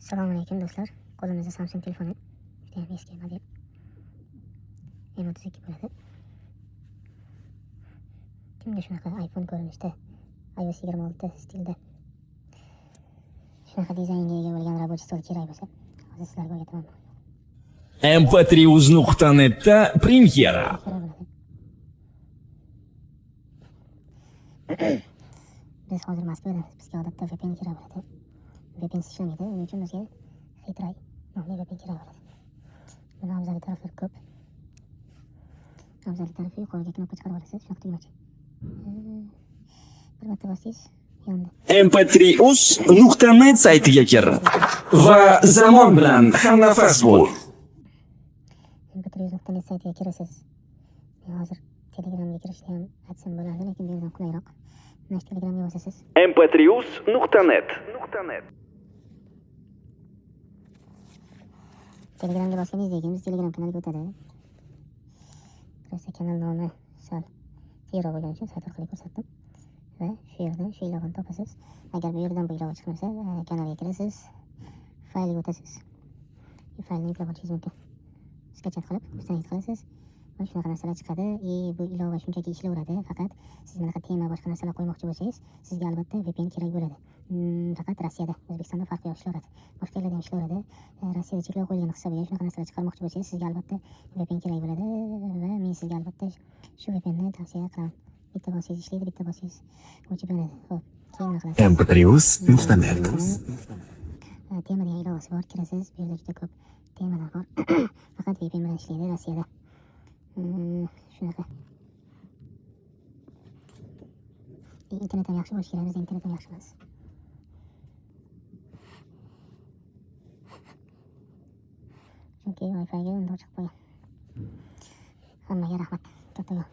Assalomu alaykum do'stlar. Qo'limizda Samsung telefoni. Juda ham eski model. M32 bo'ladi. Kimga shunaqa iPhone ko'rinishda iOS 26 stilda shunaqa dizaynga ega bo'lgan рабочий stol kerak bo'lsa, hozir sizlarga o'rgataman. mp3uz.netda premyera. Biz hozir Moskvadamiz. Bizga odatda VPN kerak bo'ladi. VPN ishlamaydi. Uning uchun bizga Hitray nomli VPN kerak bo'ladi. Buni afzal taraflari ko'p. Afzal tarafi yuqoriga knopka chiqarib olasiz. Shunaqa tugmachi. Bir marta bossiz, yondi. mp3uz.net saytiga kir va zamon bilan hamnafas bo'l. mp3uz.net saytiga kirasiz. Men hozir Telegramga kirishni ham aytsam bo'lardi, lekin bu yerdan qulayroq. Mana shu Telegramga bosasiz. mp3uz.net. Telegramga bosganingizdek, biz Telegram kanaliga o'tadi. Prosta kanal nomi sal tezroq bo'lgani uchun sayt orqali ko'rsatdim. Va shu yerdan shu ilovani topasiz. Agar bu yerdan bu ilova chiqmasa, kanalga kirasiz, faylga o'tasiz. Bu faylni yuklab olishingiz mumkin. Skachat qilib, ustangiz qilasiz. Va shunaqa narsalar chiqadi. Bu ilova shunchaki ishlayveradi. Faqat siz bunaqa tema boshqa narsalar qo'ymoqchi bo'lsangiz, sizga albatta VPN kerak bo'ladi. Faqat Rossiyada, O'zbekistonda farqi yo'q, ishlayveradi. Boshqa yerlarda ham ishlayveradi. Rossiyada cheklov qo'yilgan hisobiga shunaqa narsalar chiqarmoqchi bo'lsangiz, sizga albatta VPN kerak bo'ladi va men sizga albatta shu VPNni tavsiya qilaman. Bitta bossiz ishlaydi, bitta bossiz o'chib yonadi. Xo'p, keyin nima qilasiz? mp3uz.net. Tema degan ilovasi bor, kirasiz. Bu yerda juda ko'p temalar bor. Faqat VPN bilan ishlaydi Rossiyada. Shunaqa. Internet ham yaxshi bo'lishi kerak, bizda internet ham yaxshi emas. Chunki Wi-Fi ga undoq chiqib qolgan. Hammaga rahmat. Kattagon.